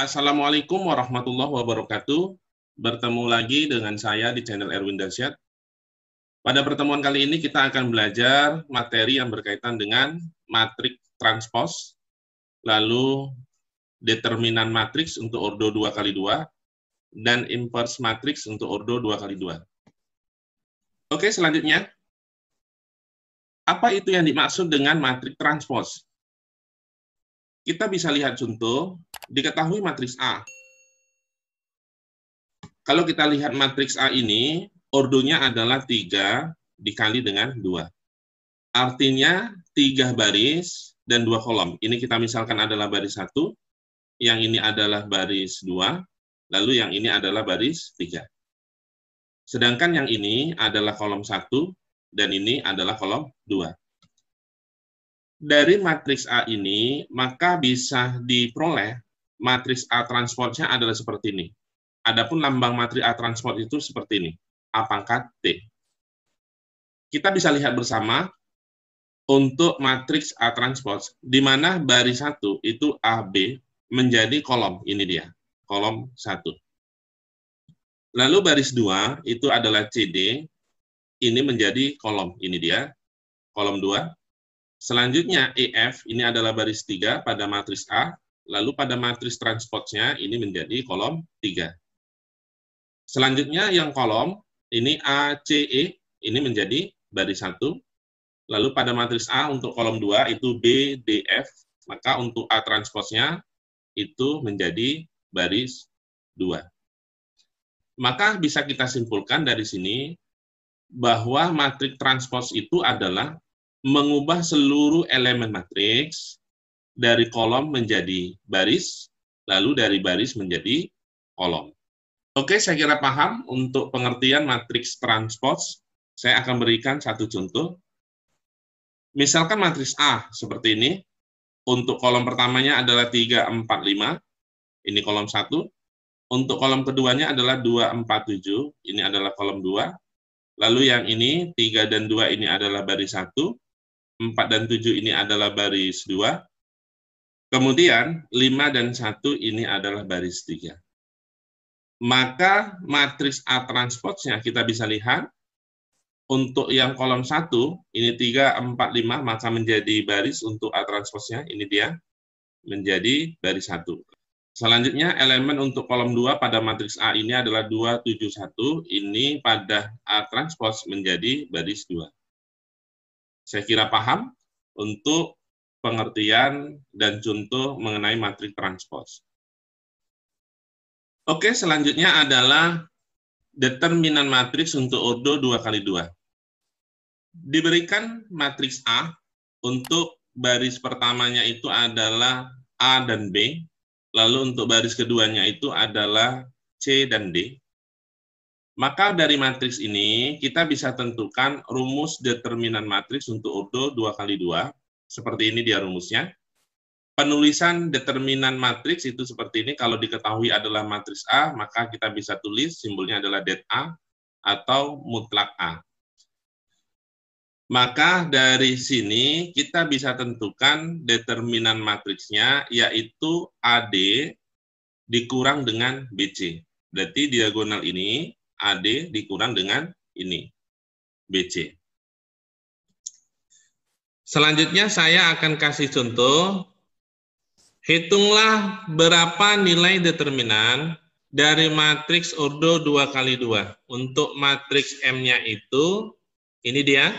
Assalamualaikum warahmatullahi wabarakatuh. Bertemu lagi dengan saya di channel Erwin Dasyat. Pada pertemuan kali ini kita akan belajar materi yang berkaitan dengan matriks transpose, lalu determinan matriks untuk ordo 2x2, dan inverse matriks untuk ordo 2x2. Oke, selanjutnya. Apa itu yang dimaksud dengan matriks transpose? Kita bisa lihat contoh, diketahui matriks A. Kalau kita lihat matriks A ini, ordonya adalah 3 dikali dengan 2. Artinya 3 baris dan 2 kolom. Ini kita misalkan adalah baris 1, yang ini adalah baris 2, lalu yang ini adalah baris 3. Sedangkan yang ini adalah kolom 1, dan ini adalah kolom 2. Dari matriks A ini, maka bisa diperoleh matriks A transpose-nya adalah seperti ini. Adapun lambang matriks A transpose itu seperti ini, A pangkat T. Kita bisa lihat bersama untuk matriks A transpose, di mana baris 1 itu AB menjadi kolom, ini dia, kolom 1. Lalu baris 2 itu adalah CD, ini menjadi kolom, ini dia, kolom 2. Selanjutnya EF, ini adalah baris 3 pada matriks A, lalu pada matriks transpose-nya ini menjadi kolom 3. Selanjutnya yang kolom, ini ACE, ini menjadi baris 1, lalu pada matriks A untuk kolom 2 itu BDF, maka untuk A transpose-nya itu menjadi baris 2. Maka bisa kita simpulkan dari sini bahwa matriks transpose itu adalah mengubah seluruh elemen matriks dari kolom menjadi baris, lalu dari baris menjadi kolom. Oke, saya kira paham untuk pengertian matriks transpose. Saya akan berikan satu contoh. Misalkan matriks A seperti ini, untuk kolom pertamanya adalah 3, 4, 5, ini kolom 1. Untuk kolom keduanya adalah 2, 4, 7, ini adalah kolom 2. Lalu yang ini, 3 dan 2 ini adalah baris 1. 4 dan 7 ini adalah baris 2. Kemudian 5 dan 1 ini adalah baris 3. Maka matriks A transpose-nya kita bisa lihat untuk yang kolom 1 ini 3, 4, 5 maka menjadi baris untuk A transpose-nya, ini dia menjadi baris 1. Selanjutnya elemen untuk kolom 2 pada matriks A ini adalah 2, 7, 1, ini pada A transpose menjadi baris 2. Saya kira paham untuk pengertian dan contoh mengenai matriks transpose. Oke, selanjutnya adalah determinan matriks untuk ordo 2x2. Diberikan matriks A, untuk baris pertamanya itu adalah A dan B, lalu untuk baris keduanya itu adalah C dan D. Maka dari matriks ini, kita bisa tentukan rumus determinan matriks untuk ordo 2x2. Seperti ini dia rumusnya. Penulisan determinan matriks itu seperti ini. Kalau diketahui adalah matriks A, maka kita bisa tulis simbolnya adalah det A atau mutlak A. Maka dari sini kita bisa tentukan determinan matriksnya, yaitu AD dikurang dengan BC. Berarti diagonal ini AD dikurang dengan ini, BC. Selanjutnya saya akan kasih contoh. Hitunglah berapa nilai determinan dari matriks ordo 2x2. Untuk matriks M-nya itu, ini dia.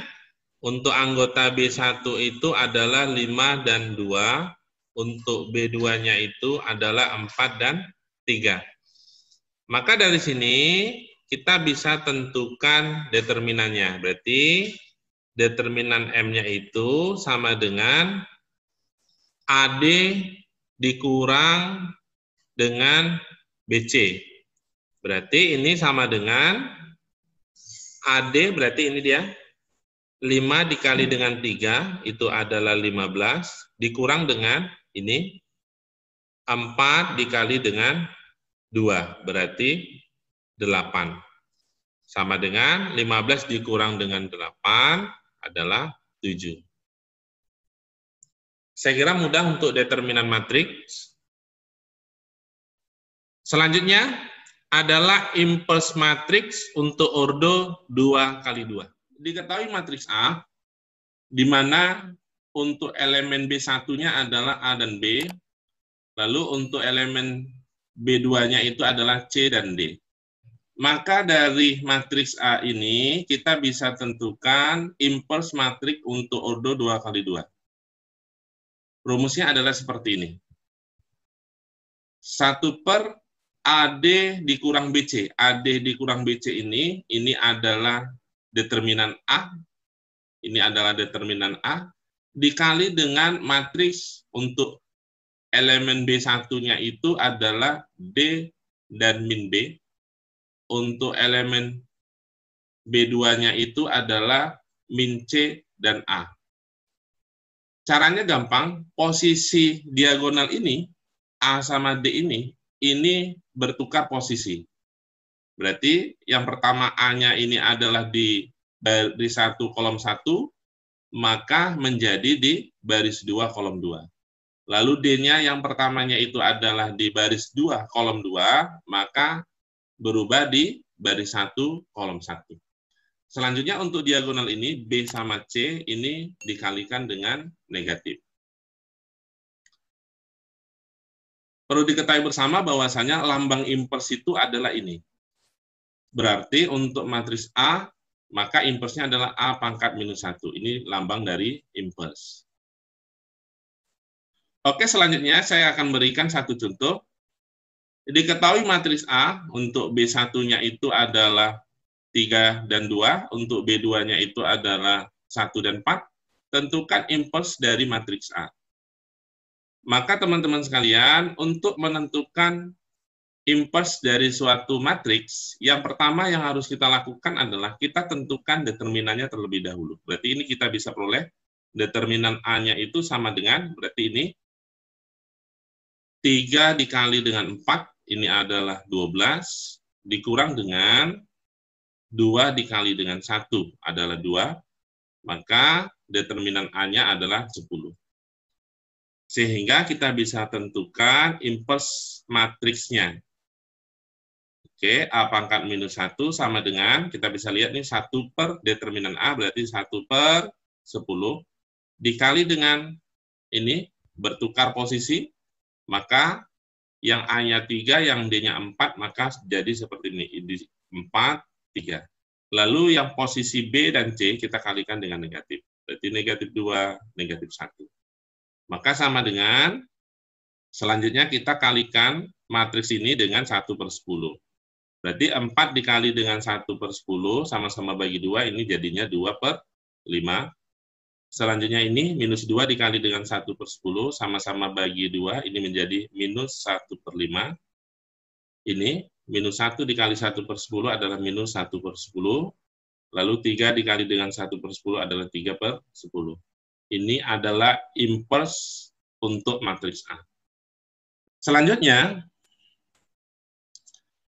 Untuk anggota B1 itu adalah 5 dan 2. Untuk B2-nya itu adalah 4 dan 3. Maka dari sini kita bisa tentukan determinannya. Berarti determinan M-nya itu sama dengan AD dikurang dengan BC. Berarti ini sama dengan AD, berarti ini dia 5 dikali dengan 3, itu adalah 15, dikurang dengan ini 4 dikali dengan 2, berarti 8. Sama dengan 15 dikurang dengan 8 adalah 7. Saya kira mudah untuk determinan matriks. Selanjutnya adalah impulse matriks untuk ordo 2x2. Diketahui matriks A, di mana untuk elemen B1-nya adalah A dan B, lalu untuk elemen B2-nya itu adalah C dan D. Maka dari matriks A ini, kita bisa tentukan impulse matriks untuk ordo 2x2. Rumusnya adalah seperti ini. 1 per AD dikurang BC. AD dikurang BC ini adalah determinan A, ini adalah determinan A, dikali dengan matriks untuk elemen B1-nya itu adalah D dan min B, untuk elemen B2-nya itu adalah min C dan A. Caranya gampang, posisi diagonal ini, A sama D ini bertukar posisi. Berarti yang pertama A-nya ini adalah di baris 1 kolom 1, maka menjadi di baris 2 kolom 2. Lalu D-nya yang pertamanya itu adalah di baris 2 kolom 2, maka berubah di baris 1 kolom 1. Selanjutnya untuk diagonal ini, B sama C ini dikalikan dengan negatif. Perlu diketahui bersama bahwasanya lambang impulse itu adalah ini. Berarti untuk matriks A, maka impulsnya adalah A pangkat minus 1. Ini lambang dari impulse. Oke, selanjutnya saya akan berikan satu contoh. Diketahui matriks A untuk B1-nya itu adalah 3 dan 2, untuk B2-nya itu adalah 1 dan 4, tentukan impulse dari matriks A. Maka teman-teman sekalian, untuk menentukan impulse dari suatu matriks, yang pertama yang harus kita lakukan adalah kita tentukan determinannya terlebih dahulu. Berarti ini kita bisa peroleh determinan A-nya itu sama dengan, berarti ini 3 dikali dengan 4, ini adalah 12, dikurang dengan 2 dikali dengan 1 adalah 2, maka determinan A-nya adalah 10. Sehingga kita bisa tentukan impulse matriksnya. Oke, A pangkat minus 1 sama dengan, kita bisa lihat nih 1 per determinan A, berarti 1 per 10, dikali dengan ini, bertukar posisi, maka yang A-nya 3, yang D-nya 4, maka jadi seperti ini, 4, 3. Lalu yang posisi B dan C kita kalikan dengan negatif. Berarti negatif 2, negatif 1. Maka sama dengan, selanjutnya kita kalikan matriks ini dengan 1 per 10. Berarti 4 dikali dengan 1 per 10, sama-sama bagi 2, ini jadinya 2 per 5. Selanjutnya ini, minus 2 dikali dengan 1 per 10, sama-sama bagi 2, ini menjadi minus 1 per 5. Ini, minus 1 dikali 1 per 10 adalah minus 1 per 10, lalu 3 dikali dengan 1 per 10 adalah 3 per 10. Ini adalah impulse untuk matriks A. Selanjutnya,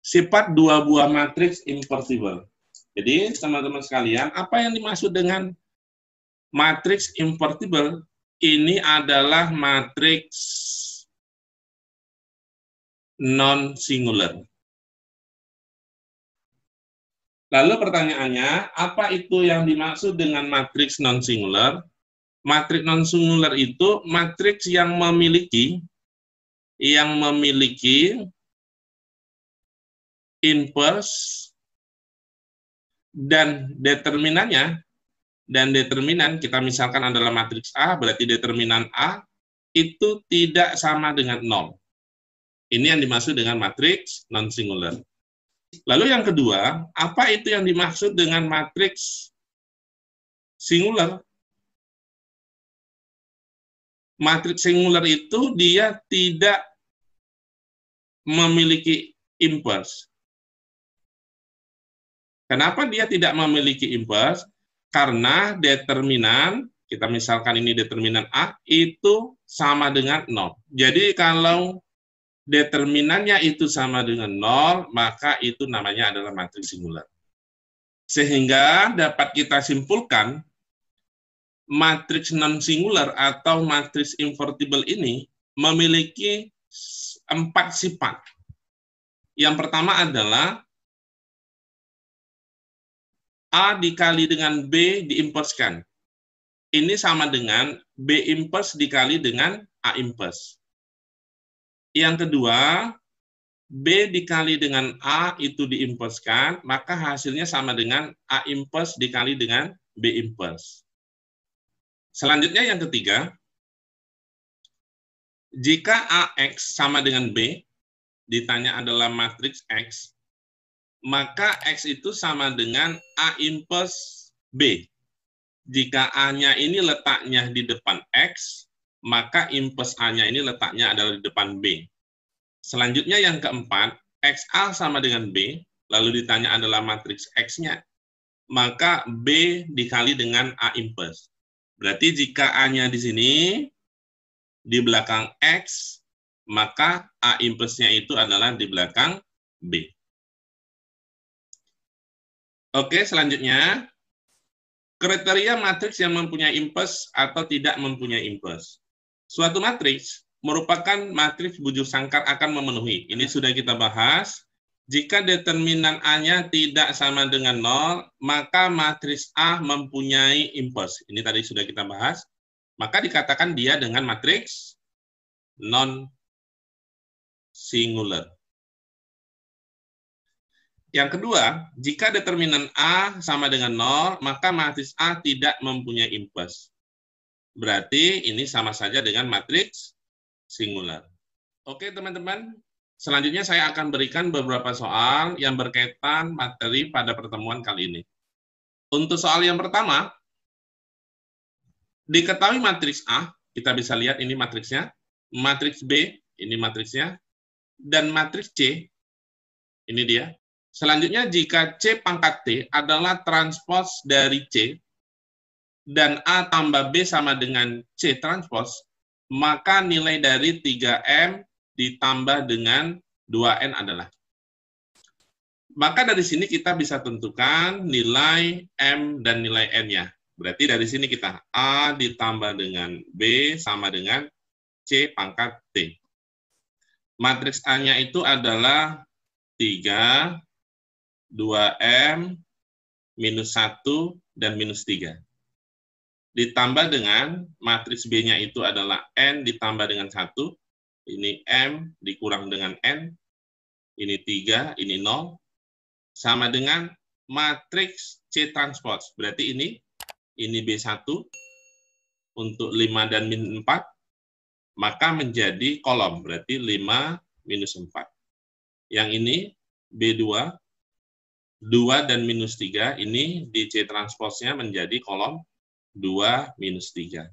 sifat dua buah matriks invertible. Jadi, teman-teman sekalian, apa yang dimaksud dengan matriks invertible? Ini adalah matriks non-singular. Lalu pertanyaannya, apa itu yang dimaksud dengan matriks non-singular? Matriks non-singular itu matriks yang memiliki inverse dan determinan kita misalkan adalah matriks A, berarti determinan A itu tidak sama dengan 0. Ini yang dimaksud dengan matriks non-singular. Lalu yang kedua, apa itu yang dimaksud dengan matriks singular? Matriks singular itu dia tidak memiliki inverse. Kenapa dia tidak memiliki inverse? Karena determinan, kita misalkan ini determinan A, itu sama dengan 0. Jadi kalau determinannya itu sama dengan 0, maka itu namanya adalah matriks singular. Sehingga dapat kita simpulkan, matriks non-singular atau matriks invertible ini memiliki 4 sifat. Yang pertama adalah A dikali dengan B diinverskan. Ini sama dengan B inverse dikali dengan A inverse. Yang kedua, B dikali dengan A itu diinverskan, maka hasilnya sama dengan A inverse dikali dengan B inverse. Selanjutnya yang ketiga, jika AX sama dengan B, ditanya adalah matriks X, maka X itu sama dengan A inverse B. Jika A-nya ini letaknya di depan X, maka inverse A-nya ini letaknya adalah di depan B. Selanjutnya yang keempat, XA sama dengan B, lalu ditanya adalah matriks X-nya, maka B dikali dengan A inverse. Berarti jika A-nya di sini, di belakang X, maka A inverse-nya itu adalah di belakang B. Oke, selanjutnya, kriteria matriks yang mempunyai inverse atau tidak mempunyai inverse. Suatu matriks merupakan matriks bujur sangkar akan memenuhi. Ini sudah kita bahas. Jika determinan A-nya tidak sama dengan 0, maka matriks A mempunyai inverse. Ini tadi sudah kita bahas. Maka dikatakan dia dengan matriks non-singular. Yang kedua, jika determinan A sama dengan 0, maka matriks A tidak mempunyai inverse. Berarti ini sama saja dengan matriks singular. Oke teman-teman, selanjutnya saya akan berikan beberapa soal yang berkaitan materi pada pertemuan kali ini. Untuk soal yang pertama, diketahui matriks A, kita bisa lihat ini matriksnya, matriks B, ini matriksnya, dan matriks C, ini dia. Selanjutnya, jika C pangkat T adalah transpos dari C, dan A tambah B sama dengan C transpos, maka nilai dari 3M ditambah dengan 2N adalah. Maka dari sini kita bisa tentukan nilai M dan nilai N-nya. Berarti dari sini kita A ditambah dengan B sama dengan C pangkat T. Matriks A-nya itu adalah 3, 2M, minus 1, dan minus 3. Ditambah dengan matriks B-nya itu adalah N ditambah dengan 1, ini M dikurang dengan N, ini 3, ini 0, sama dengan matriks C transpose. Berarti ini B1 untuk 5 dan min 4, maka menjadi kolom, berarti 5 minus 4. Yang ini B2, 2 dan minus 3, ini di C transpose-nya menjadi kolom 2 minus 3.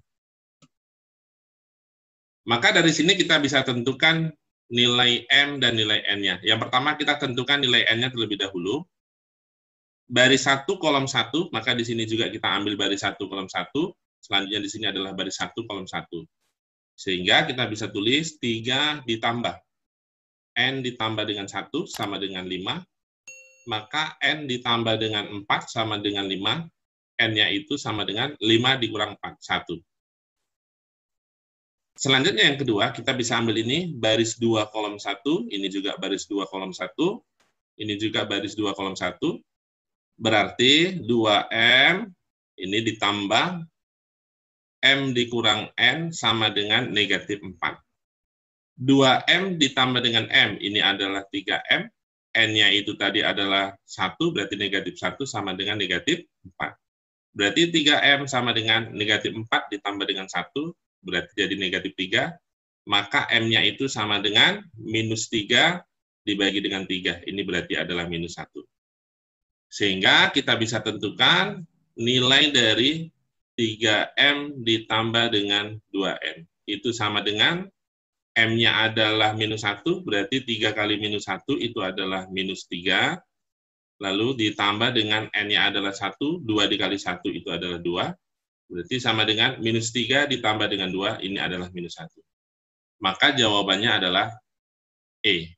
Maka dari sini kita bisa tentukan nilai M dan nilai N-nya. Yang pertama kita tentukan nilai N-nya terlebih dahulu. Baris 1, kolom 1, maka di sini juga kita ambil baris 1, kolom 1. Selanjutnya di sini adalah baris 1, kolom 1. Sehingga kita bisa tulis 3 ditambah N ditambah dengan 1 sama dengan 5. Maka N ditambah dengan 4 sama dengan 5, N-nya itu sama dengan 5 dikurang 4, 1. Selanjutnya yang kedua, kita bisa ambil ini, baris 2 kolom 1, ini juga baris 2 kolom 1, ini juga baris 2 kolom 1, berarti 2M, ini ditambah M dikurang N sama dengan negatif 4. 2M ditambah dengan M, ini adalah 3M, N-nya itu tadi adalah 1, berarti negatif 1 sama dengan negatif 4. Berarti 3M sama dengan negatif 4 ditambah dengan 1, berarti jadi negatif 3. Maka M-nya itu sama dengan minus 3 dibagi dengan 3. Ini berarti adalah minus 1. Sehingga kita bisa tentukan nilai dari 3M ditambah dengan 2N. Itu sama dengan M-nya adalah minus 1, berarti 3 kali minus 1 itu adalah minus 3. Lalu ditambah dengan N-nya adalah 1, 2 dikali 1 itu adalah 2. Berarti sama dengan minus 3 ditambah dengan 2, ini adalah minus 1. Maka jawabannya adalah E.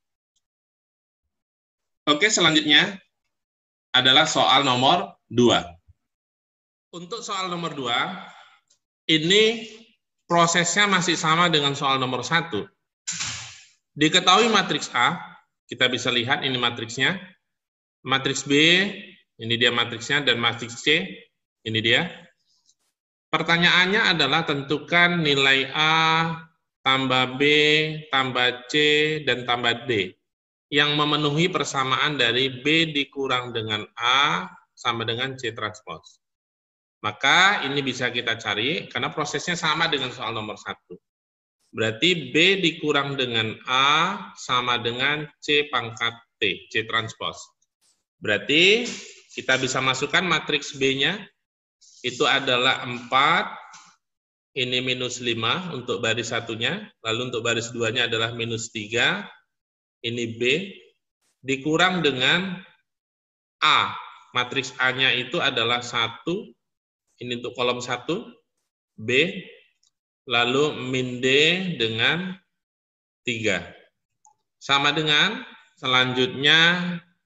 Oke, selanjutnya adalah soal nomor 2. Untuk soal nomor 2, ini prosesnya masih sama dengan soal nomor 1. Diketahui matriks A, Kita bisa lihat ini matriksnya. Matriks B, ini dia matriksnya, dan matriks C, ini dia. Pertanyaannya adalah tentukan nilai A tambah B tambah C dan tambah D yang memenuhi persamaan dari B dikurang dengan A sama dengan C transpose. Maka ini bisa kita cari karena prosesnya sama dengan soal nomor 1. Berarti B dikurang dengan A sama dengan C pangkat T, C transpose. Berarti kita bisa masukkan matriks B-nya, itu adalah 4, ini minus 5 untuk baris satunya, lalu untuk baris 2-nya adalah minus 3, ini B, dikurang dengan A. Matriks A-nya itu adalah 1, ini untuk kolom 1, B, lalu min D dengan 3. Sama dengan selanjutnya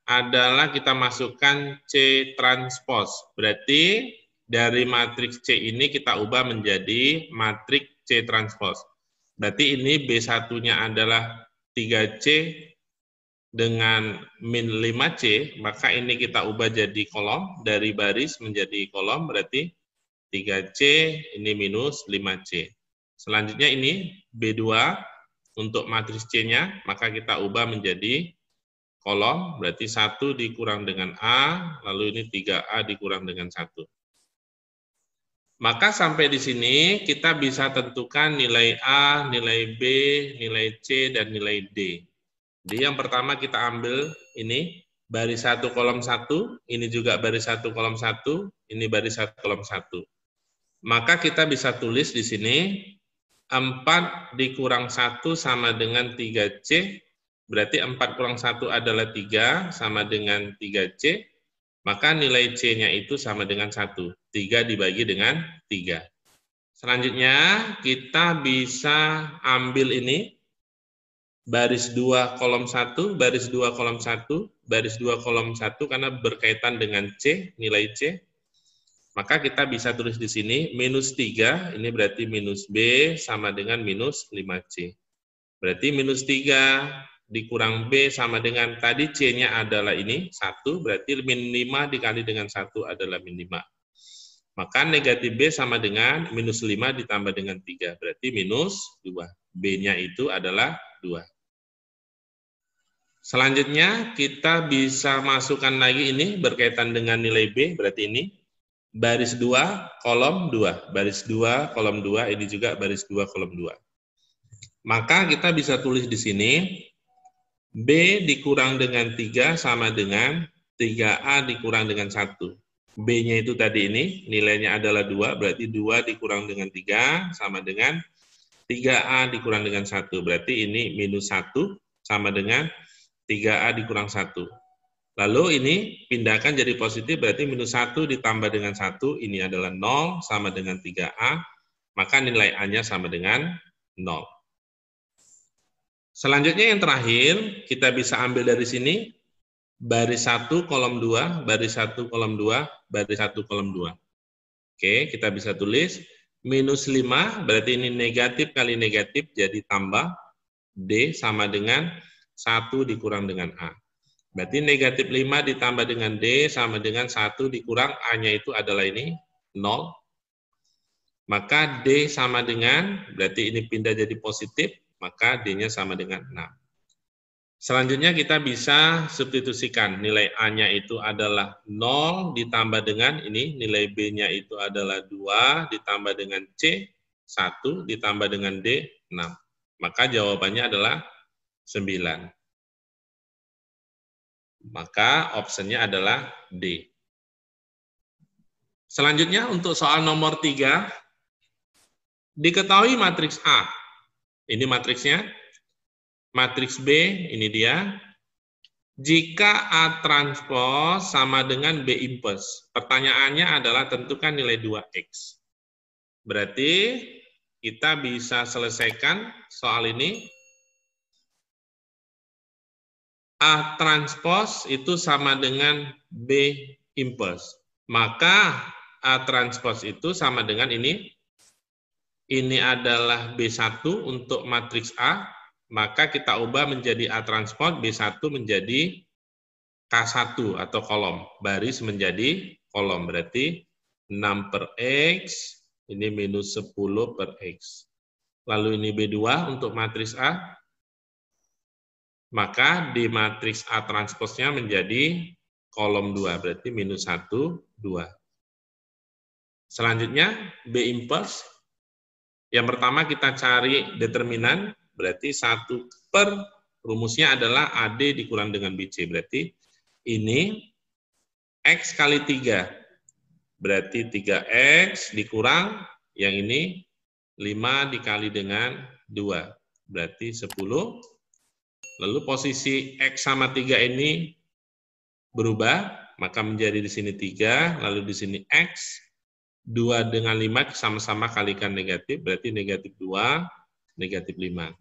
adalah kita masukkan C transpose. Berarti dari matriks C ini kita ubah menjadi matriks C transpose. Berarti ini B1-nya adalah 3C dengan min 5C, maka ini kita ubah jadi kolom, dari baris menjadi kolom, berarti 3C, ini minus 5C. Selanjutnya ini B2, untuk matriks C-nya, maka kita ubah menjadi kolom, berarti 1 dikurang dengan A, lalu ini 3A dikurang dengan 1. Maka sampai di sini kita bisa tentukan nilai A, nilai B, nilai C, dan nilai D. Jadi yang pertama kita ambil ini, baris 1 kolom 1, ini juga baris 1 kolom 1, ini baris 1 kolom 1. Maka kita bisa tulis di sini, 4 dikurang 1 sama dengan 3C, berarti 4 kurang 1 adalah 3, sama dengan 3C, maka nilai C-nya itu sama dengan 1. 3 dibagi dengan 3. Selanjutnya, kita bisa ambil ini, baris 2 kolom 1, baris 2 kolom 1, baris 2 kolom 1, karena berkaitan dengan C, nilai C. Maka kita bisa tulis di sini, minus 3, ini berarti minus B, sama dengan minus 5C. Berarti minus 3 dikurang B sama dengan tadi C-nya adalah ini, 1, berarti min 5 dikali dengan 1 adalah min 5. Maka negatif B sama dengan minus 5 ditambah dengan 3, berarti minus 2. B-nya itu adalah 2. Selanjutnya kita bisa masukkan lagi ini berkaitan dengan nilai B, berarti ini baris 2 kolom 2, baris 2 kolom 2, ini juga baris 2 kolom 2. Maka kita bisa tulis di sini, B dikurang dengan 3 sama dengan 3A dikurang dengan 1. B-nya itu tadi ini, nilainya adalah 2, berarti 2 dikurang dengan 3 sama dengan 3A dikurang dengan 1. Berarti ini minus 1 sama dengan 3A dikurang 1. Lalu ini pindahkan jadi positif, berarti minus 1 ditambah dengan 1, ini adalah 0 sama dengan 3A, maka nilai A-nya sama dengan 0. Selanjutnya yang terakhir, kita bisa ambil dari sini, baris 1 kolom 2, baris 1 kolom 2, baris 1 kolom 2. Oke, kita bisa tulis, minus 5, berarti ini negatif kali negatif, jadi tambah, D sama dengan 1 dikurang dengan A. Berarti negatif 5 ditambah dengan D sama dengan 1 dikurang A-nya itu adalah ini, 0. Maka D sama dengan, berarti ini pindah jadi positif, maka D-nya sama dengan 6. Selanjutnya kita bisa substitusikan. Nilai A-nya itu adalah 0 ditambah dengan ini, nilai B-nya itu adalah 2 ditambah dengan C, 1 ditambah dengan D, 6. Maka jawabannya adalah 9. Maka opsinya adalah D. Selanjutnya untuk soal nomor 3, diketahui matriks A. Ini matriksnya. Matriks B, ini dia. Jika A transpose sama dengan B inverse. Pertanyaannya adalah tentukan nilai 2X. Berarti kita bisa selesaikan soal ini. A transpose itu sama dengan B inverse. Maka A transpose itu sama dengan ini. Ini adalah B1 untuk matriks A. maka kita ubah menjadi A transport, B1 menjadi K1 atau kolom. Baris menjadi kolom, berarti 6 per X, ini minus 10 per X. Lalu ini B2 untuk matriks A, maka di matriks A transposnya menjadi kolom 2, berarti minus 1, 2. Selanjutnya, B impulse. Yang pertama kita cari determinan, berarti 1 per, rumusnya adalah AD dikurang dengan BC, berarti ini X kali 3, berarti 3X dikurang, yang ini 5 dikali dengan 2, berarti 10. Lalu posisi X sama 3 ini berubah, maka menjadi di sini 3, lalu di sini X, 2 dengan 5 sama-sama kalikan negatif, berarti negatif 2, negatif 5.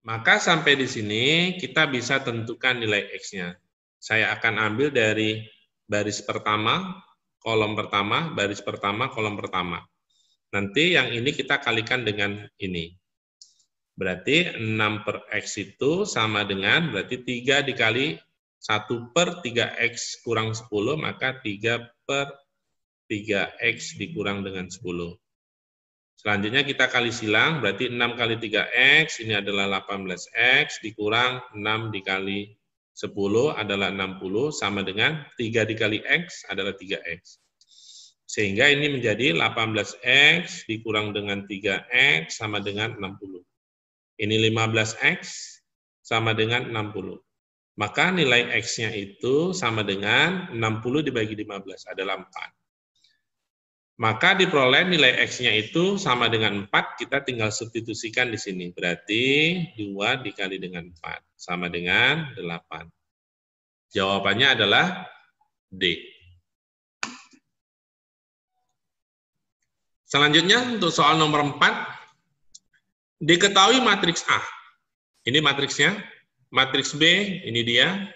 Maka sampai di sini kita bisa tentukan nilai X-nya. Saya akan ambil dari baris pertama, kolom pertama, baris pertama, kolom pertama. Nanti yang ini kita kalikan dengan ini. Berarti 6 per X itu sama dengan, berarti 3 dikali 1 per 3X kurang 10, maka 3 per 3X dikurang dengan 10. Selanjutnya kita kali silang, berarti 6 kali 3X, ini adalah 18X, dikurang 6 dikali 10 adalah 60, sama dengan 3 dikali X adalah 3X. Sehingga ini menjadi 18X dikurang dengan 3X sama dengan 60. Ini 15X sama dengan 60. Maka nilai X-nya itu sama dengan 60 dibagi 15, adalah 4. Maka diperoleh nilai X-nya itu sama dengan 4, kita tinggal substitusikan di sini. Berarti 2 dikali dengan 4, sama dengan 8. Jawabannya adalah D. Selanjutnya untuk soal nomor 4, diketahui matriks A. Ini matriksnya. Matriks B, ini dia.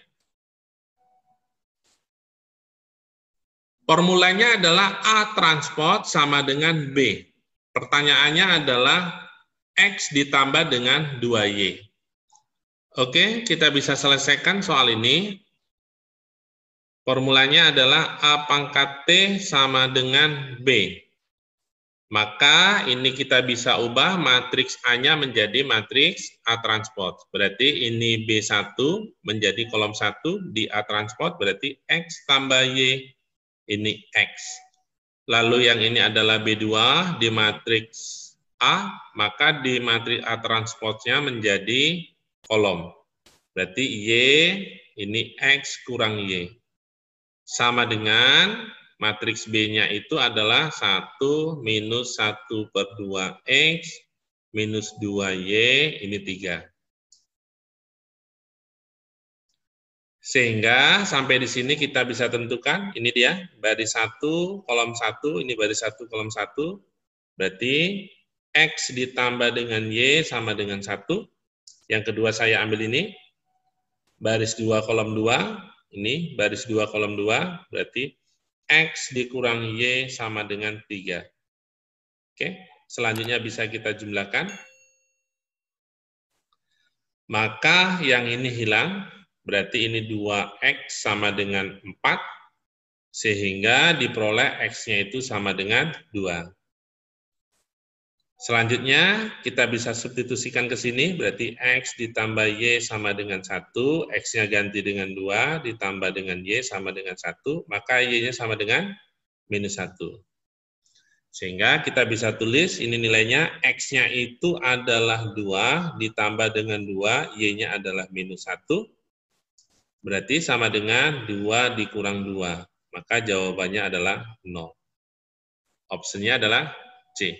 Formulanya adalah A transport sama dengan B. Pertanyaannya adalah X ditambah dengan 2Y. Oke, kita bisa selesaikan soal ini. Formulanya adalah A pangkat T sama dengan B. Maka ini kita bisa ubah matriks A-nya menjadi matriks A transport. Berarti ini B1 menjadi kolom 1 di A transport, berarti X tambah Y. Ini X. Lalu yang ini adalah B2 di matriks A, maka di matriks A transportnya menjadi kolom. Berarti Y, ini X kurang Y. Sama dengan matriks B-nya itu adalah 1 minus 1 per 2X minus 2Y, ini 3. Sehingga sampai di sini kita bisa tentukan, ini dia, baris 1, kolom 1, ini baris 1, kolom 1, berarti X ditambah dengan Y sama dengan 1. Yang kedua saya ambil ini, baris 2, kolom 2, ini baris 2, kolom 2, berarti X dikurang Y sama dengan 3. Oke, selanjutnya bisa kita jumlahkan. Maka yang ini hilang, berarti ini 2X sama dengan 4, sehingga diperoleh X-nya itu sama dengan 2. Selanjutnya, kita bisa substitusikan ke sini, berarti X ditambah Y sama dengan 1, X-nya ganti dengan 2, ditambah dengan Y sama dengan 1, maka Y-nya sama dengan minus 1. Sehingga kita bisa tulis, ini nilainya, X-nya itu adalah 2, ditambah dengan 2, Y-nya adalah minus 1, berarti sama dengan 2 dikurang 2. Maka jawabannya adalah 0. Opsinya adalah C.